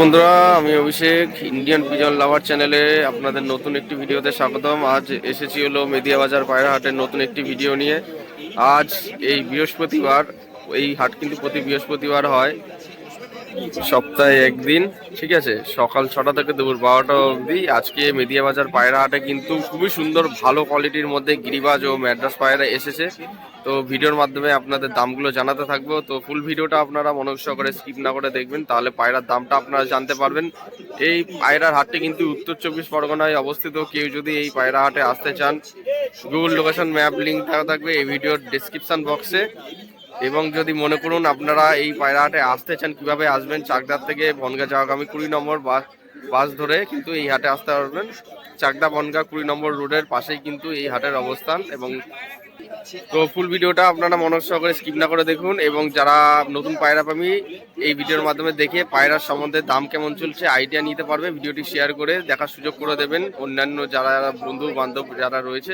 বন্ধুরা, আমি অভিষেক, Indian pigeon লাভার চ্যানেলে আপনাদের নতুন একটি ভিডিওতে স্বাগতম। আজ এসেছি হলো মেদিয়াবাজার পায়রা হাটের নতুন একটি ভিডিও নিয়ে। আজ এই বৃহস্পতিবার, এই হাট কিন্তু প্রতি বৃহস্পতিবার হয়, সপ্তাহে একদিন, ঠিক আছে, সকাল 6টা থেকে দুপুর 12টা অবধি। আজকে মেদিয়াবাজার পায়রা হাটে কিন্তু খুবই সুন্দর ভালো কোয়ালিটির মধ্যে গিরিবাজ ও ম্যাড্রাস পায়রা এসেছে। তো ভিডিওর মাধ্যমে আপনাদের দামগুলো জানাতে থাকবো। তো ফুল ভিডিওটা আপনারা মনোযোগ সহকারে স্কিপ না করে দেখবেন, তাহলে পায়রার দামটা আপনারা জানতে পারবেন। এই পায়রার হাটটি কিন্তু উত্তর 24 পরগনায় অবস্থিত। কেউ যদি এই পায়রা হাটে আসতে চান, গুগল লোকেশন ম্যাপ লিঙ্ক দেওয়া থাকবে এই ভিডিওর ডেসক্রিপশন বক্সে। এবং যদি মনে করুন আপনারা এই পায়রা হাটে আসতে চান, কিভাবে আসবেন, চাকদার থেকে বনগা যাওয়াগামী 20 নম্বর বাস ধরে কিন্তু এই হাটে আসতে পারবেন। চাকদা বনগা 20 নম্বর রোডের পাশেই কিন্তু এই হাটের অবস্থান। এবং তো ফুল ভিডিওটা আপনারা মনোযোগ সহকারে স্কিপ না করে দেখুন। এবং যারা নতুন পায়রা প্রেমী, এই ভিডিওর মাধ্যমে দেখে পায়রার সম্বন্ধে দাম কেমন চলছে আইডিয়া নিতে পারবে। ভিডিওটি শেয়ার করে দেখার সুযোগ করে দেবেন অন্যান্য যারা বন্ধু বান্ধব যারা রয়েছে।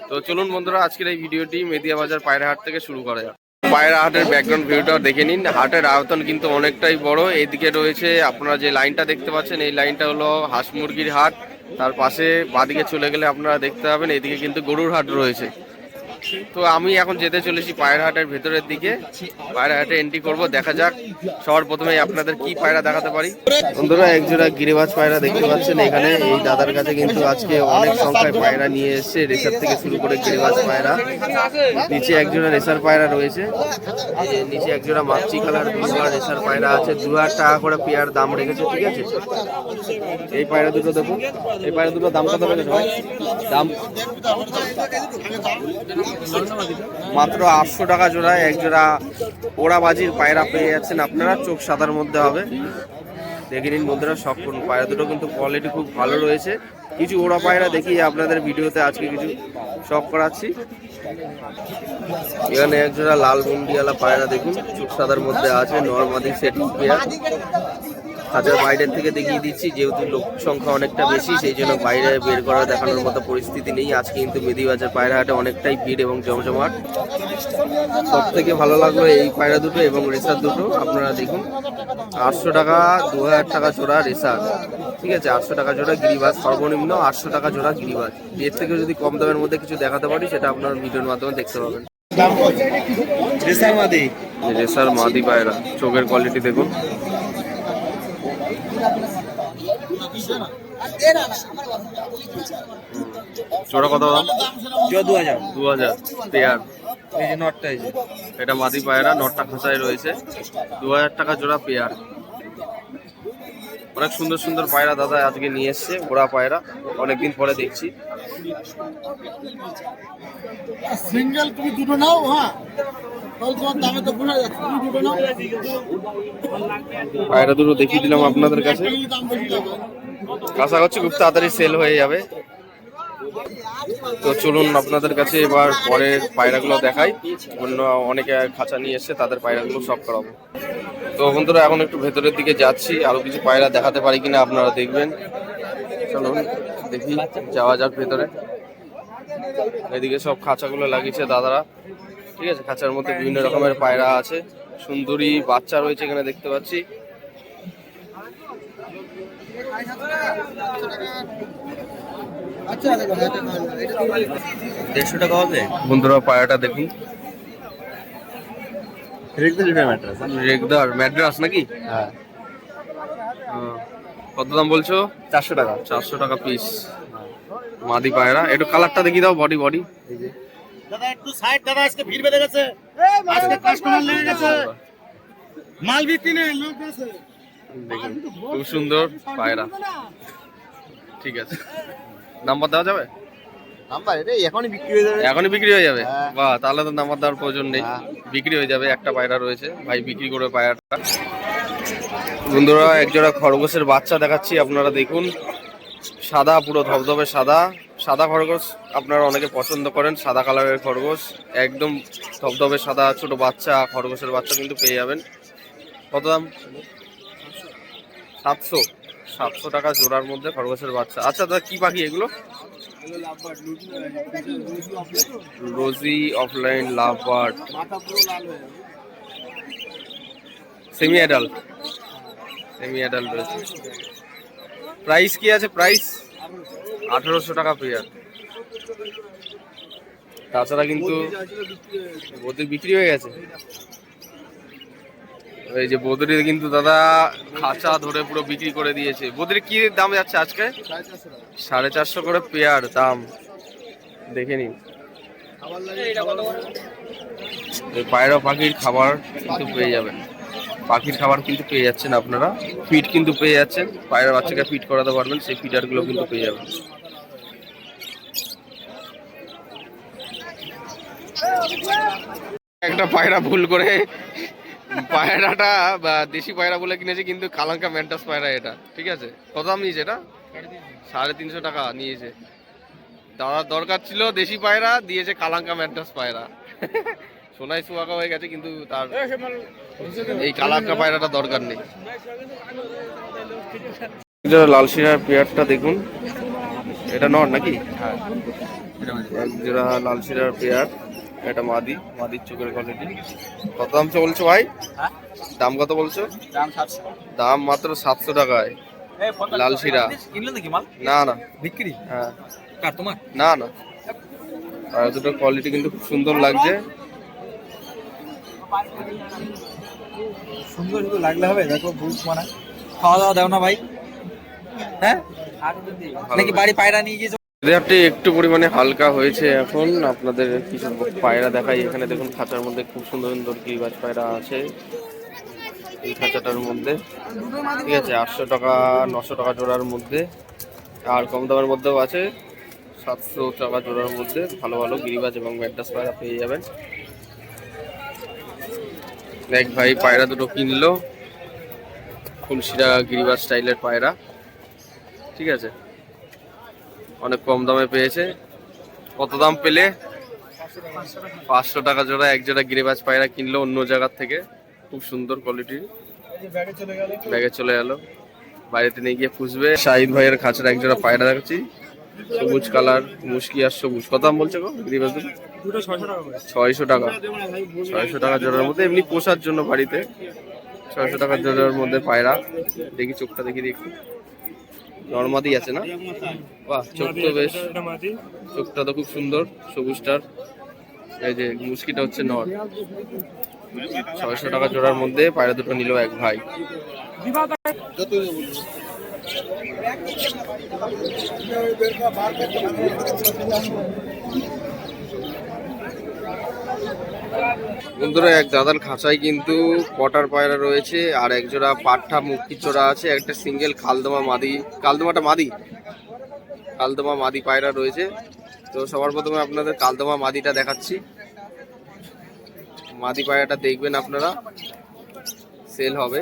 তো চলুন বন্ধুরা, আজকের এই ভিডিওটি মেদিয়াবাজার পায়রা হাট থেকে শুরু করা যাক। পায়রা হাটের ব্যাকগ্রাউন্ড ভিউটা দেখে নিন। হাটের আয়তন কিন্তু অনেকটাই বড়। এইদিকে রয়েছে আপনারা যে লাইনটা দেখতে পাচ্ছেন, এই লাইনটা হলো হাঁস মুরগির হাট। তার পাশে বাদিকে চলে গেলে আপনারা দেখতে পাবেন এদিকে কিন্তু গরুর হাট রয়েছে। তো আমি এখন যেতে চলেছি পায়রা হাটের ভেতরের দিকে। পায়রা হাটে এন্ট্রি করব, দেখা যাক সবার প্রথমে আপনাদের কি পায়রা দেখাতে পারি। বন্ধুরা, একজোড়া গিরিবাজ পায়রা দেখতে পাচ্ছেন এখানে। এই দাদার কাছে কিন্তু আজকে অনেক সংখ্যায় পায়রা নিয়ে এসেছে, রেসার থেকে শুরু করে গিরিবাজ পায়রা। নিচে একজোড়া রেসার পায়রা রয়েছে, এই যে নিচে একজোড়া মাছি কালার রেসার পায়রা আছে। 2000 টাকা করে পেয়ার দাম রেখেছে, ঠিক আছে। এই পায়রা দুটো দেখুন, এই পায়রা দুটো দাম কত রেখেছে ভাই? দাম মাত্র 800 টাকা জোড়ায় এক জোড়া ওড়াবাজির পায়রা পেয়ে যাচ্ছেন আপনারা। চোখ সাদার মধ্যে হবে, দেখে নিন বন্ধুরা। সব পায়রা দুটো কিন্তু কোয়ালিটি খুব ভালো রয়েছে। কিছু ওড়া পায়রা দেখিয়ে আপনাদের ভিডিওতে আজকে কিছু শখ করাচ্ছি। এখানে এক জোড়া লাল মুন্ডিওয়ালা পায়রা দেখুন, চোখ সাদার মধ্যে আছে, নর্মাদি সেটিং পেয়ার। খাঁচার বাইরের থেকে দেখিয়ে দিচ্ছি, যেহেতু লোক সংখ্যা অনেকটা বেশি, সেই জন্য বাইরে বের করা দেখানোর মতো পরিস্থিতি নেই। আজকে কিন্তু মেদিয়াবাজার পায়রা হাটে অনেকটাই ভিড় এবং জমজমাট। সব থেকে ভালো লাগলো এই পায়রা দুটো এবং রেসার দুটো। আপনারা দেখুন, 800 টাকা 2000 টাকা জোড়া রেসার, ঠিক আছে। 800 টাকা জোড়া গিরিবাজ, সর্বনিম্ন 800 টাকা জোড়া গিরিবাজ। এর থেকে যদি কম দামের মধ্যে কিছু দেখাতে পারি, সেটা আপনার ভিডিওর মাধ্যমে দেখতে পাবেন। রেসার মাদি পায়রা, চোখের কোয়ালিটি দেখুন। জোড়া কত দাম? 2000 পেয়ার। এই যে নটটা, এই যে এটা মাদি পায়রা, নটটা খাঁচায় রয়েছে। 2000 টাকা জোড়া পেয়ার। অনেক সুন্দর সুন্দর পায়রা দাদা আজকে নিয়ে এসছে, ওড়া পায়রা, অনেকদিন পরে দেখছি। সিঙ্গেল তুমি দুটো নাও, হ্যাঁ পায়রা দুটো দেখিয়ে দিলাম আপনাদের কাছে। আশা করছি খুব তাড়াতাড়ি সেল হয়ে যাবে। তো চলুন আপনাদের কাছে এবার পরের পায়রাগুলো দেখাই। অন্য অনেকে খাঁচা নিয়ে এসছে, তাদের পায়রাগুলো সব করাবো। তো বন্ধুরা, এখন একটু ভেতরের দিকে যাচ্ছি, আরো কিছু পায়রা দেখাতে পারি কিনা আপনারা দেখবেন। চলুন দেখি, যাওয়া যাক ভেতরে। এদিকে সব খাঁচাগুলো লাগিয়েছে দাদারা, ঠিক আছে। খাঁচার মধ্যে বিভিন্ন রকমের পায়রা আছে, সুন্দরী বাচ্চা রয়েছে এখানে দেখতে পাচ্ছি। টাকা হবে বন্ধুরা, পায়রাটা দেখুন। রেগদার ম্যাড্রাস নাকি? হ্যাঁ। কত দাম বলছো? 400 টাকা। 400 টাকা পিস মাদি পায়রা। একটু কালারটা দেখিয়ে দাও, বডি দাদা একটু সাইড, দাদা আজকে ভিড় বেঁধে গেছে, আজকে কাস্টমার লেগে গেছে, মাল বিক্রি নেই, লোক আছে। দেখুন, খুব সুন্দর পায়রা, ঠিক আছে। নাম্বার দেওয়া যাবে? নাম্বার এখনই বিক্রি হয়ে যাবে। এখনই বিক্রি হয়ে যাবে? হ্যাঁ। বাহ, তাহলে তো নাম্বার দেওয়ার প্রয়োজন নেই, বিক্রি হয়ে যাবে। একটা পায়রা রয়েছে, ভাই বিক্রি করবে পায়রাটা। বন্ধুরা, একজোড়া খরগোশের বাচ্চা দেখাচ্ছি, আপনারা দেখুন। সাদা, পুরো ধবধবে সাদা। সাদা খরগোশ আপনারা অনেকে পছন্দ করেন, সাদা কালারের খরগোশ, একদম ধবধবে সাদা ছোট বাচ্চা, খরগোশের বাচ্চা কিন্তু পেয়ে যাবেন। কত দাম? 700 টাকা জোড়ার মধ্যে খরগোশের বাচ্চা। আচ্ছা দাদা, কি পাখি এগুলো? রোজি offline love bird, semi adult. Semi adult রয়েছে। প্রাইস কি আছে? প্রাইস 1800 টাকা পেয়ার। তাছাড়া কিন্তু বদ্রির বিক্রি হয়ে গেছে। এই যে বদ্রি কিন্তু দাদা খাঁচা ধরে পুরো বিক্রি করে দিয়েছে। বদ্রি কি দাম যাচ্ছে আজকে? 450 করে পেয়ার দাম, দেখে নিন। এই পায়রা পাখির খাবার কিন্তু পেয়ে যাবেন, পাখির খাবার কিন্তু পেয়ে যাচ্ছেন আপনারা, ফিড কিন্তু পেয়ে যাচ্ছেন, পায়রা বাচ্চাকে ফিড করাতে পারবেন, সেই ফিডারগুলো কিন্তু পেয়ে যাবেন। একটা পায়রা ভুল করে পায়রাটা বা দেশি পায়রা বলে কিনেছে, কিন্তু কালাঙ্কা ম্যান্টাস পায়রা এটা। ঠিক আছে, কত দাম নিয়েছে এটা? 350 টাকা নিয়েছে। দাদার দরকার ছিল দেশি পায়রা, দিয়েছে কালাঙ্কা ম্যান্টাস পায়রা। সোনায় সুহাগা হয়ে গেছে, কিন্তু তার এই কালাঙ্কা পায়রাটা দরকার নেই। লাল শিরার পেয়ারটা দেখুন, এটা নর নাকি? এক জোড়া লাল শিরার পেয়ার, এটা মাদির চোখের কোয়ালিটি। কত দাম বলছো ভাই? দাম কত বলছো? দাম মাত্র 700 টাকায় লাল শিরা। না না বিক্রি, হ্যাঁ তোমার না না। আর দুটো কোয়ালিটি কিন্তু খুব সুন্দর লাগছে। সুন্দর শুধু লাগলে হবে? দেখো বুক মানে খাওয়া দাওয়া দাও না ভাই, হ্যাঁ নাকি বাড়ি পায়রা নিয়ে গিয়েছো? বাজারটি একটু পরিমাণে হালকা হয়েছে এখন। আপনাদের কিছু পায়রা দেখাই। এখানে দেখুন খাঁচার মধ্যে খুব সুন্দর সুন্দর গিরিবাজ পায়রা আছে এই খাঁচাটার মধ্যে। ঠিক আছে, 800 টাকা 900 টাকা জোড়ার মধ্যে, আর কম দামের মধ্যেও আছে 700 টাকা জোড়ার মধ্যে। ভালো ভালো গিরিবাজ এবং ম্যাড্রাস পায়রা পেয়ে যাবেন। এক ভাই পায়রা দুটো কিনলো, ফুলশিরা গিরিবাজ স্টাইলের পায়রা। ঠিক আছে, অনেক কম দামে পেয়েছে। কত দাম পেলে? 500 টাকা জোড়া এক জোড়া গিরিবাজ পায়রা কিনলো অন্য জায়গার থেকে, খুব সুন্দর কোয়ালিটির। ব্যাগে চলে গেল, বাড়িতে নিয়ে গিয়ে পুষবে। শাহিদ ভাইয়ের খাঁচার এক জোড়া পায়রা দেখাচ্ছি, সবুজ কালার, মুশকি আর সবুজ। কত দাম বলছে গো গিরিবাজ দুটো? 600 টাকা। 600 টাকা জোড়ার মধ্যে, এমনি পোষার জন্য বাড়িতে 600 টাকা জোড়ার মধ্যে পায়রা। দেখি চোখটা দেখি দেখি, নর্মাদি আছে না? বাহ, চোখ তো বেশ, চোখটা তো খুব সুন্দর সবুজটার। এই যে মুশকিটা হচ্ছে নর। 600 টাকা জোড়ার মধ্যে পায়রা দুটো নিল এক ভাই। বন্ধুরা, এক দাদার খাঁচায় কিন্তু কটার পায়রা রয়েছে, আর এক জোড়া পাঠা মুক্তি চোরা আছে, একটা সিঙ্গেল কালদমা মাদি, কালদমা মাদি পায়রা রয়েছে। তো সবার প্রথমে আপনাদের কালদমা মাদিটা দেখাচ্ছি। মাদি পায়রাটা দেখবেন আপনারা, সেল হবে।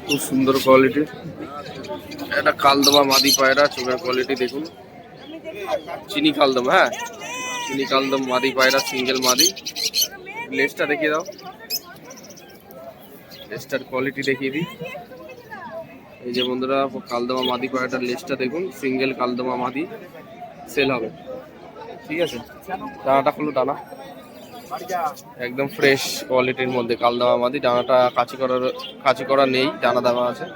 খুব সুন্দর কোয়ালিটির এটা কালদমা মাদি পায়রা। চোখের কোয়ালিটি দেখুন, চিনি কালদম, হ্যাঁ চিনি কালদম মাদি পায়রা, সিঙ্গেল মাদি। লেজটা দেখিয়ে দাও, লেজটার কোয়ালিটি দেখিয়ে দিই। এই যে বন্ধুরা, কালদমা মাদি পায়রাটার লেজটা দেখুন, সিঙ্গেল কালদমা মাদি, সেল হবে। ঠিক আছে, ডানাটা খুলো, ডানা একদম ফ্রেশ কোয়ালিটির মধ্যে কালদমা মাদি। ডানাটা কাঁচি করা নেই, ডানা দেওয়া আছে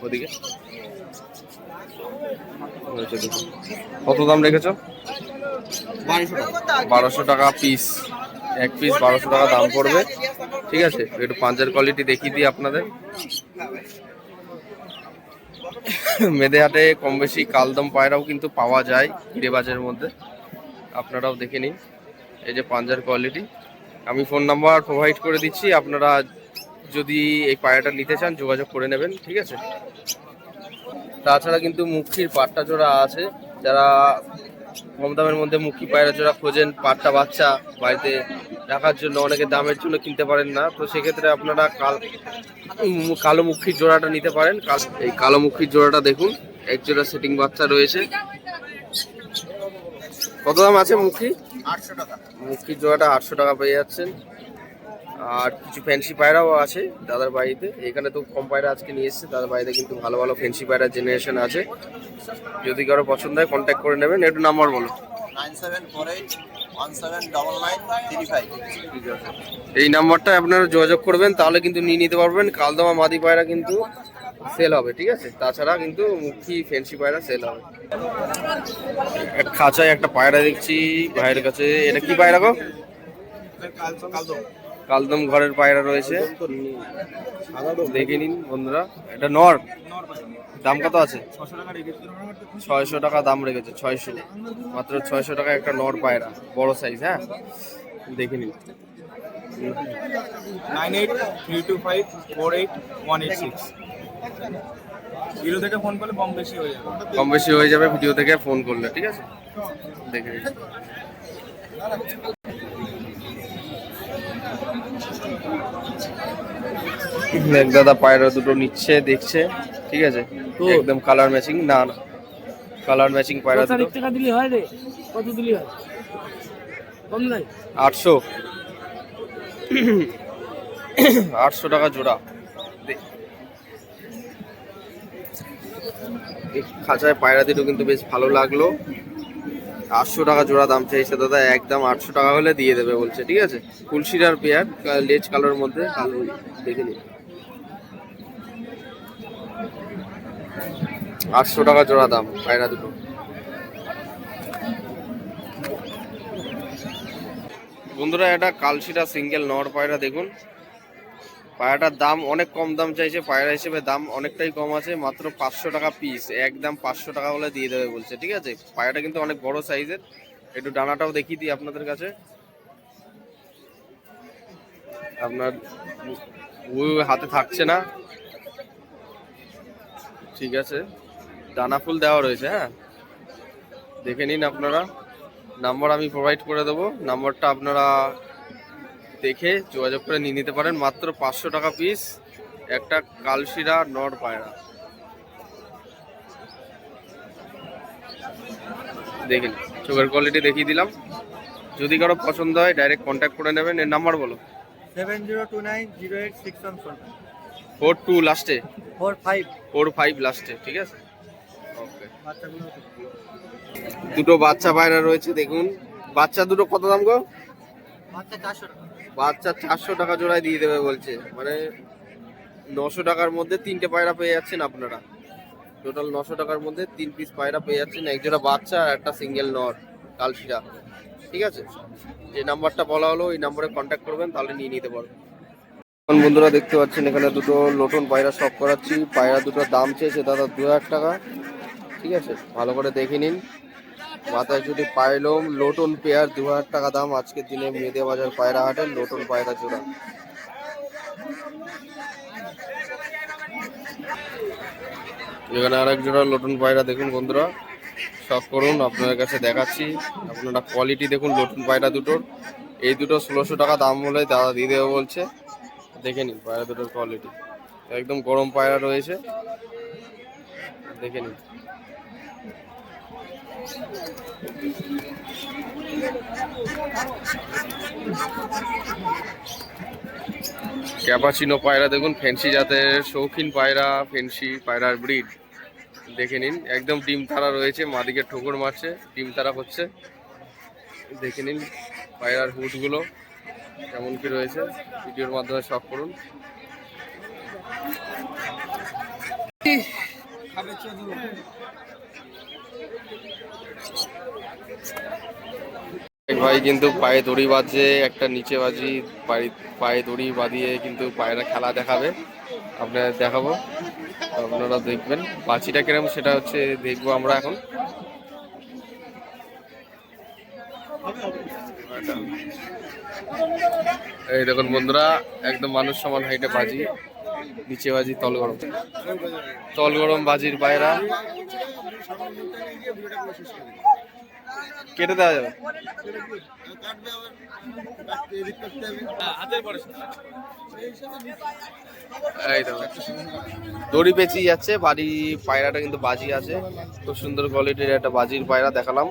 ওদিকে। কত দাম রেখেছো? 1200 টাকা পিস, এক পিস 1200 টাকা দাম পড়বে। ঠিক আছে, একটু পাঞ্জার কোয়ালিটি দেখিয়ে দিই আপনাদের। মেদেহাটে কম বেশি কালদম পায়রাও কিন্তু পাওয়া যায় গিরিবাজের মধ্যে, আপনারাও দেখে নিন। এই যে পাঞ্জার কোয়ালিটি, আমি ফোন নাম্বার প্রোভাইড করে দিচ্ছি, আপনারা যদি এই পায়রাটা নিতে চান যোগাযোগ করে নেবেন। ঠিক আছে, তাছাড়া কিন্তু মুখির পাট্টা জোড়া আছে, যারা কম দামের মধ্যে মুখী পায়রা জোড়া খোঁজেন, পাট্টা বাচ্চা বাড়িতে রাখার জন্য, অনেকে দামের জন্য কিনতে পারেন না, তো সেক্ষেত্রে আপনারা কালো মুখির জোড়াটা নিতে পারেন। এই কালো মুখির জোড়াটা দেখুন, এক জোড়া সেটিং বাচ্চা রয়েছে। কত দাম আছে মুখী? 800 টাকা। মুখির জোড়াটা 800 টাকা পেয়ে যাচ্ছেন। আর কিছু ফ্যান্সি পায়রাও আছে দাদার বাড়িতে। এখানে তো কম পায়রা আজকে নিয়ে এসেছে, দাদার বাড়িতে কিন্তু ভালো ভালো ফ্যান্সি পায়রার জেনারেশন আছে। যদি কারো পছন্দ হয় কন্ট্যাক্ট করে নেবেন। একটু নাম্বার বলো। 9748179935। ঠিক আছে, এই নাম্বারটায় আপনারা যোগাযোগ করবেন, তাহলে কিন্তু নিয়ে নিতে পারবেন। কালদমা মাদি পায়রা কিন্তু সেল হবে, ঠিক আছে। তাছাড়া কিন্তু মুখী ফেন্সি পায়রা সেল হবে। এক খাঁচায় একটা পায়রা দেখছি ভাইয়ের কাছে, এটা কি পায়রা গো? কালদম ঘরের পায়রা রয়েছে, দেখে নিন বন্ধুরা। এটা নর, দাম কত আছে? 600 টাকা দাম রেখেছে। 600, মাত্র 600 টাকা একটা নর পায়রা, বড় সাইজ। হ্যাঁ, দেখে নিন। 9832548186 জিরো থেকে ফোন করলে কম বেশি হয়ে যাবে। কম বেশি হয়ে যাবে ভিডিও থেকে ফোন করলে, ঠিক আছে। দেখে নিন। এক দাদা পায়রা দুটো নিচ্ছে, দেখছে, ঠিক আছে। একদম কালার ম্যাচিং, না না কালার ম্যাচিং পায়রা দুটো। টাকা দিলে হয় রে, কত দিলে হয়? কম নাই? 800 800 টাকা জোড়া। এই খাঁচায় পায়রা দুটো কিন্তু বেশ ভালো লাগলো। 800 টাকা জোড়া দাম চাইছে দাদা, একদম 800 টাকা হলে দিয়ে দেবে বলছে, ঠিক আছে। ফুলশিরার পেয়ার, লেজ কালার মধ্যে, কালো, দেখে নিন। 800 টাকা জোড়া দাম পায়রা দুটো। বন্ধুরা, এটা কালশিরা সিঙ্গেল নর পায়রা দেখুন। পায়রাটার দাম অনেক কম দাম চাইছে, পায়রা হিসেবে দাম অনেকটাই কম আছে, মাত্র 500 টাকা পিস, একদম 500 টাকা হলে দিয়ে দেবে বলছে, ঠিক আছে। পায়রাটা কিন্তু অনেক বড় সাইজের। একটু ডানাটাও দেখিয়ে দিই আপনাদের কাছে। আপনার ওই হাতে থাকছে না, ঠিক আছে। ডানা ফুল দেওয়া রয়েছে। হ্যাঁ, দেখে নিন আপনারা। নাম্বার আমি প্রোভাইড করে দেবো, নাম্বারটা আপনারা দেখে যোগাযোগ করে নিয়ে নিতে পারেন। মাত্র 500 টাকা পিস একটা কালশিরা নর পায়রা। দেখেন, চোখের কোয়ালিটি দেখিয়ে দিলাম। যদি কারো পছন্দ হয় ডাইরেক্ট কন্ট্যাক্ট করে নেবেন। এর নাম্বার বলো। 70290861 42 লাস্টে, 45 45 লাস্টে, ঠিক আছে। ওকে, দুটো বাচ্চা পায়রা রয়েছে দেখুন। বাচ্চা দুটো কত দাম গো? বাচ্চা 400 টাকা জোড়ায় দিয়ে দেবে বলছে, মানে 900 টাকার মধ্যে 3টে পায়রা পেয়ে যাচ্ছেন আপনারা। টোটাল 900 টাকার মধ্যে 3 পিস পায়রা পেয়ে যাচ্ছেন, এক জোড়া বাচ্চা আর একটা সিঙ্গেল নর কালশিরা, ঠিক আছে। যে নাম্বারটা বলা হলো ওই নাম্বারে কন্ট্যাক্ট করবেন, তাহলে নিয়ে নিতে পারবেন। এখন বন্ধুরা দেখতে পাচ্ছেন এখানে দুটো লোটন পায়রা শপ করাচ্ছি। পায়রা দুটোর দাম চেয়েছে দাদা 2000 টাকা, ঠিক আছে। ভালো করে দেখে নিন। মাথায় যদি পাইলম লোটন পেয়ার 2000 টাকা দাম আজকের দিনে মেদে বাজার পায়রা হাটের লোটন পায়রা জোড়া। এখানে আরেক জোড়া লোটন পায়রা দেখুন বন্ধুরা, শখ করুন, আপনাদের কাছে দেখাচ্ছি। আপনারা কোয়ালিটি দেখুন লোটন পায়রা দুটোর। এই দুটো 1600 টাকা দাম বলে দাদা দিয়ে দেবে বলছে। দেখে নিন পায়রা দুটোর কোয়ালিটি, একদম গরম পায়রা রয়েছে, দেখে নিন। ক্যাপাচিনো পায়রা দেখুন, ফেন্সি জাতের শৌখিন পায়রা, ফেন্সি পায়রার ব্রিড, দেখে নিন। একদম ডিম তারা রয়েছে, মাদিকে ঠোকর মারছে, ডিম তারা হচ্ছে, দেখে নিন। পায়রার হুডগুলো কেমন কি রয়েছে ভিডিওর মাধ্যমে শখ করুন। ভাই কিন্তু পায়ে দড়ি বাজছে, একটা নিচে বাজি পায়ে দড়ি বাঁধিয়ে কিন্তু পায়রা খেলা দেখাবে, আপনাদের দেখাবো, আপনারা দেখবেন। বাছিটা কিরকম সেটা হচ্ছে দেখবো আমরা এখন। এই দেখুন বন্ধুরা, একদম মানুষ সমান হাইটে বাজি, নিচে বাজি, তল গরম বাজির পায়রা। কেটে দেওয়া যাবে, এই দেখো দড়ি পেঁচিয়ে যাচ্ছে। বাড়ি পায়রাটা কিন্তু বাজি আছে, খুব সুন্দর কোয়ালিটির একটা বাজির পায়রা দেখালাম।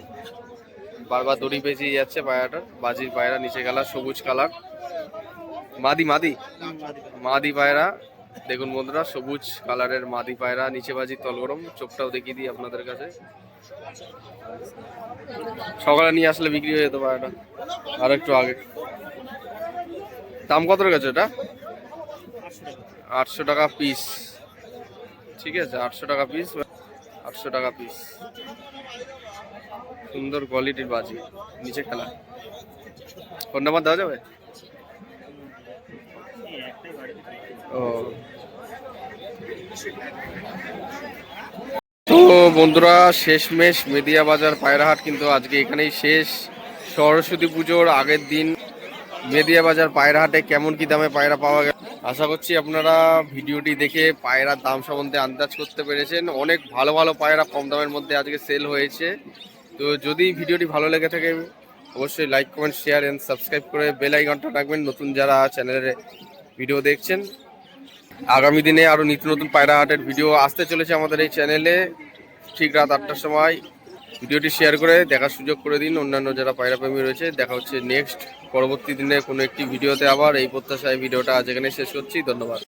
বারবার দড়ি পেঁচিয়ে যাচ্ছে পায়রাটার, বাজির পায়রা, নিচে কালার সবুজ কালার, মাদি মাদি মাদি পায়রা দেখুন বন্ধুরা, সবুজ কালারের মাদি পায়রা, নিচে বাজি তল গরম। চোখটাও দেখিয়ে দিই আপনাদের কাছে, সকালে নিয়ে আসলে বিক্রি হয়ে যেত পায়রাটা আর একটু আগে। দাম কত রেখেছে এটা? 800 টাকা পিস। ঠিক আছে, 800 টাকা পিস, 800 টাকা পিস। সুন্দর কোয়ালিটির বাজি, নিচে খেলা। ফোন নাম্বার দেওয়া যাবে? ও, তো বন্ধুরা, শেষমেশ মেদিয়া বাজার পায়রা হাট কিন্তু আজকে এখানেই শেষ। সরস্বতী পুজোর আগের দিন মেদিয়া বাজার পায়রা হাটে কেমন কি দামে পায়রা পাওয়া গেল, আশা করছি আপনারা ভিডিওটি দেখে পায়রার দাম সম্বন্ধে আন্দাজ করতে পেরেছেন। অনেক ভালো ভালো পায়রা কম দামের মধ্যে আজকে সেল হয়েছে। তো যদি ভিডিওটি ভালো লেগে থাকে অবশ্যই like, comment, share and subscribe করে বেল আইকনটা রাখবেন নতুন যারা চ্যানেলে ভিডিও দেখছেন। আগামী দিনে আরও নিত্য নতুন পায়রা হাটের ভিডিও আসতে চলেছে আমাদের এই চ্যানেলে ঠিক রাত 8টার সময়। ভিডিওটি শেয়ার করে দেখার সুযোগ করে দিন অন্যান্য যারা পায়রা প্রেমী রয়েছে। দেখা হচ্ছে নেক্সট পরবর্তী দিনে কোনো একটি ভিডিওতে আবার। এই প্রত্যাশায় ভিডিওটা আজ এখানে শেষ করছি। ধন্যবাদ।